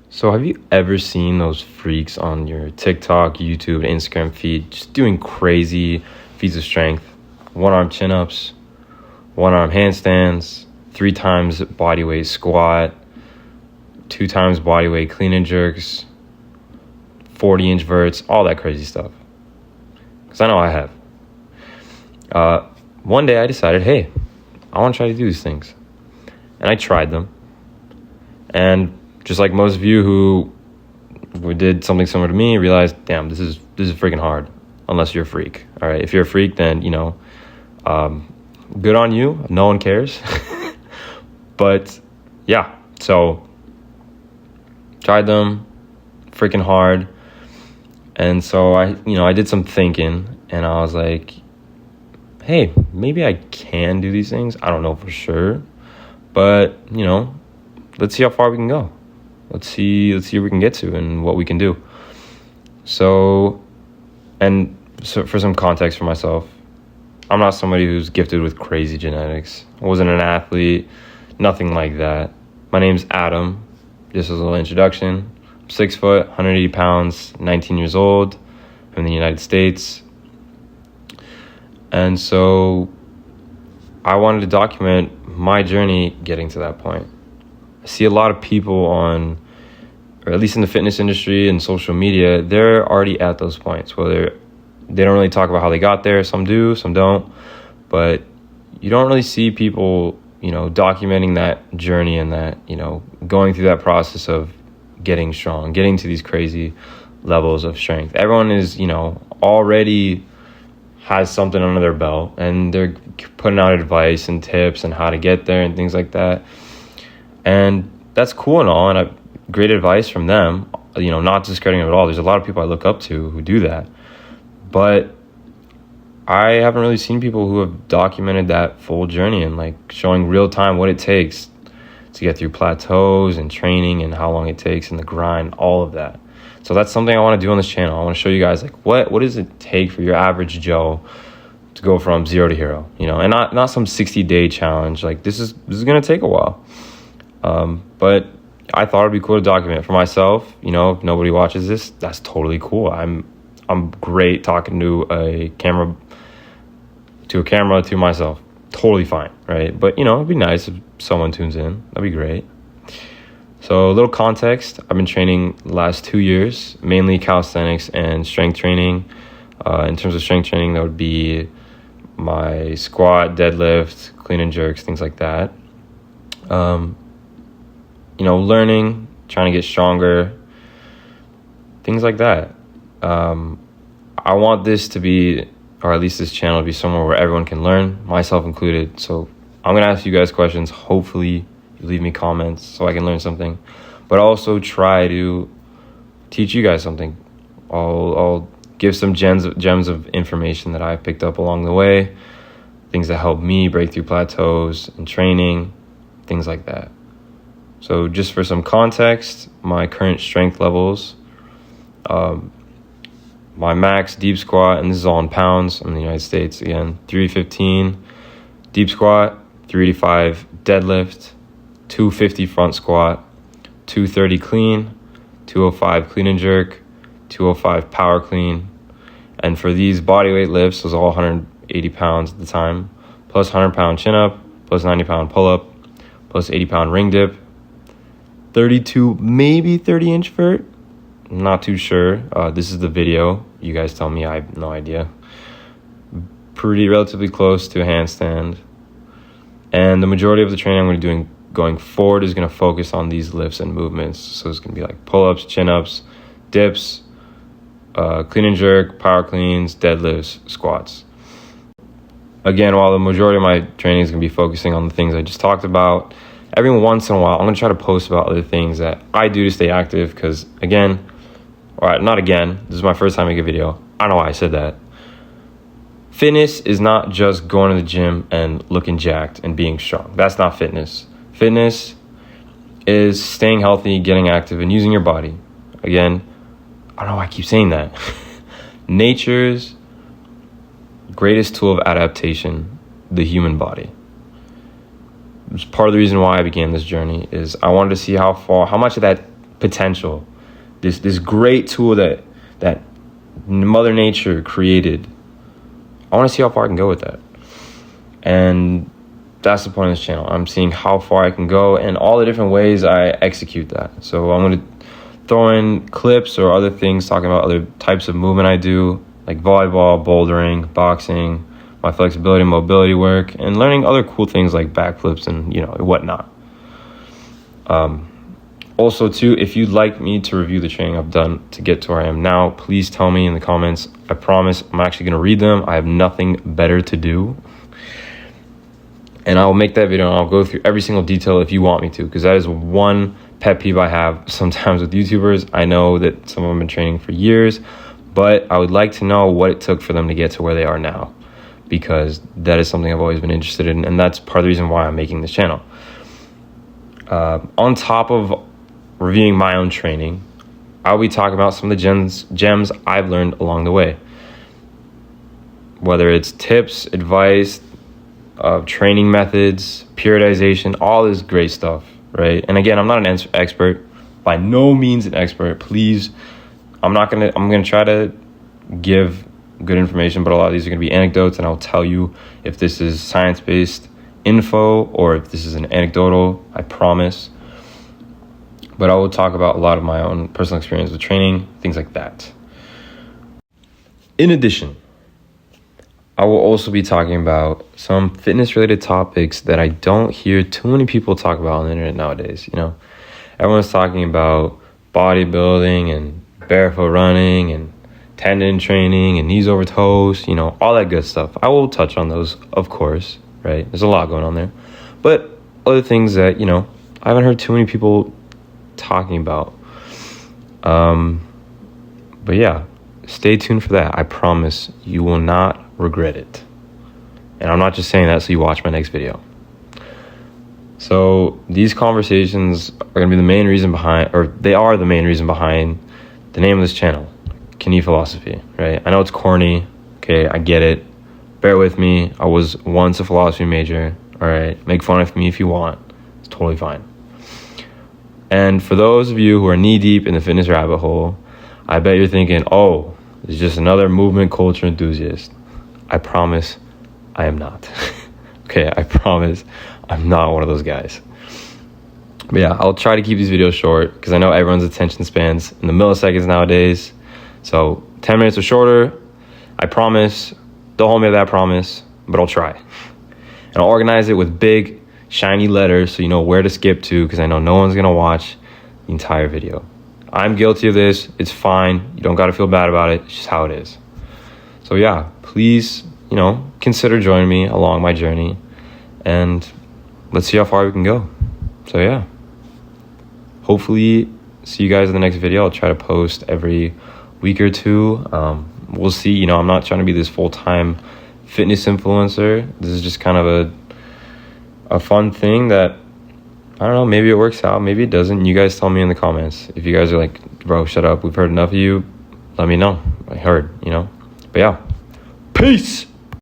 So have you ever seen those freaks on your TikTok, YouTube, and Instagram feed just doing crazy feats of strength? One arm chin ups, one arm handstands, 3 times body weight squat, 2 times body weight clean and jerks, 40-inch verts, all that crazy stuff. Because I know I have. One day I decided, hey, I want to try to do these things. And I tried them. And just like most of you who did something similar to me, realized, damn, this is freaking hard. Unless you're a freak. All right, if you're a freak, then good on you. No one cares. But yeah, so tried them, freaking hard. And so I did some thinking, and I was like, hey, maybe I can do these things. I don't know for sure, but let's see how far we can go. Let's see what we can get to and what we can do. So for some context for myself, I'm not somebody who's gifted with crazy genetics. I wasn't an athlete, nothing like that. My name's Adam. Just as a little introduction. I'm 6 foot, 180 pounds, 19 years old. I'm in the United States. And so I wanted to document my journey getting to that point. I see a lot of people or at least in the fitness industry and social media, they're already at those points where they don't really talk about how they got there. Some do, some don't. But you don't really see people, documenting that journey and that, going through that process of getting strong, getting to these crazy levels of strength. Everyone is, already has something under their belt, and they're putting out advice and tips and how to get there and things like that. And that's cool and all, and great advice from them, not discrediting them at all. There's a lot of people I look up to who do that. But I haven't really seen people who have documented that full journey and showing real time what it takes to get through plateaus and training and how long it takes and the grind, all of that. So that's something I want to do on this channel. I want to show you guys what does it take for your average Joe to go from 0 to hero, and not some 60-day challenge. This is going to take a while. But I thought it'd be cool to document for myself. If nobody watches this, that's totally cool. I'm great talking to a camera, to myself. Totally fine, right? But it'd be nice if someone tunes in. That'd be great. So a little context, I've been training the last 2 years, mainly calisthenics and strength training. In terms of strength training, that would be my squat, deadlift, clean and jerks, things like that. Learning, trying to get stronger, things like that. I want this to be, or at least this channel to be somewhere where everyone can learn, myself included. So I'm going to ask you guys questions. Hopefully you leave me comments so I can learn something, but also try to teach you guys something. I'll give some gems of information that I picked up along the way, things that help me break through plateaus and training, things like that. So just for some context, my current strength levels, my max deep squat, and this is all in pounds, I'm in the United States again, 315 deep squat, 385 deadlift, 250 front squat, 230 clean, 205 clean and jerk, 205 power clean. And for these bodyweight lifts, it was all 180 pounds at the time, plus 100-pound chin-up, plus 90-pound pull-up, plus 80-pound ring dip, 32, maybe 30-inch vert. Not too sure. This is the video. You guys tell me. I have no idea. Relatively close to a handstand. And the majority of the training I'm going to be doing going forward is going to focus on these lifts and movements. So it's going to be pull-ups, chin-ups, dips, clean and jerk, power cleans, deadlifts, squats. Again, while the majority of my training is going to be focusing on the things I just talked about, every once in a while, I'm going to try to post about other things that I do to stay active because, this is my first time making a video. I don't know why I said that. Fitness is not just going to the gym and looking jacked and being strong. That's not fitness. Fitness is staying healthy, getting active, and using your body. Again, I don't know why I keep saying that. Nature's greatest tool of adaptation, the human body. It's part of the reason why I began this journey is I wanted to see how much of that potential, this great tool that Mother Nature created. I want to see how far I can go with that. And that's the point of this channel. I'm seeing how far I can go and all the different ways I execute that. So I'm going to throw in clips or other things talking about other types of movement I do, like volleyball, bouldering, boxing, my flexibility and mobility work, and learning other cool things like backflips and, whatnot. Also, too, if you'd like me to review the training I've done to get to where I am now, please tell me in the comments. I promise I'm actually going to read them. I have nothing better to do. And I will make that video and I'll go through every single detail if you want me to, because that is one pet peeve I have sometimes with YouTubers. I know that some of them have been training for years, but I would like to know what it took for them to get to where they are now, because that is something I've always been interested in, and that's part of the reason why I'm making this channel. On top of reviewing my own training, I'll be talking about some of the gems I've learned along the way. Whether it's tips, advice, training methods, periodization, all this great stuff, right? And again, I'm not an expert, by no means an expert. Please, I'm gonna try to give good information, but a lot of these are gonna be anecdotes, and I'll tell you if this is science-based info or if this is an anecdotal, I promise. But I will talk about a lot of my own personal experience with training, things like that. In addition, I will also be talking about some fitness-related topics that I don't hear too many people talk about on the internet nowadays. Everyone's talking about bodybuilding and barefoot running and tendon training and knees over toes, all that good stuff. I will touch on those, of course, right? There's a lot going on there. But other things that, I haven't heard too many people talking about. But yeah, stay tuned for that. I promise you will not regret it. And I'm not just saying that so you watch my next video. So these conversations are going to be the main reason behind, or they are the main reason behind the name of this channel, Knie Philosophy, right? I know it's corny. Okay, I get it. Bear with me. I was once a philosophy major. All right, make fun of me if you want. It's totally fine. And for those of you who are knee deep in the fitness rabbit hole, I bet you're thinking, oh, it's just another movement culture enthusiast. I promise I am not. Okay, I promise I'm not one of those guys. But yeah, I'll try to keep these videos short because I know everyone's attention spans in the milliseconds nowadays. So 10 minutes or shorter, I promise. Don't hold me to that promise, but I'll try. And I'll organize it with big, shiny letters so you know where to skip to, because I know no one's going to watch the entire video. I'm guilty of this. It's fine. You don't got to feel bad about it. It's just how it is. So yeah, please, consider joining me along my journey, and let's see how far we can go. So yeah, hopefully see you guys in the next video. I'll try to post every week or two. We'll see. I'm not trying to be this full-time fitness influencer. This is just kind of a fun thing that, I don't know, maybe it works out, maybe it doesn't. You guys tell me in the comments. If you guys are like, bro, shut up, we've heard enough of you, let me know. I heard, But yeah, peace.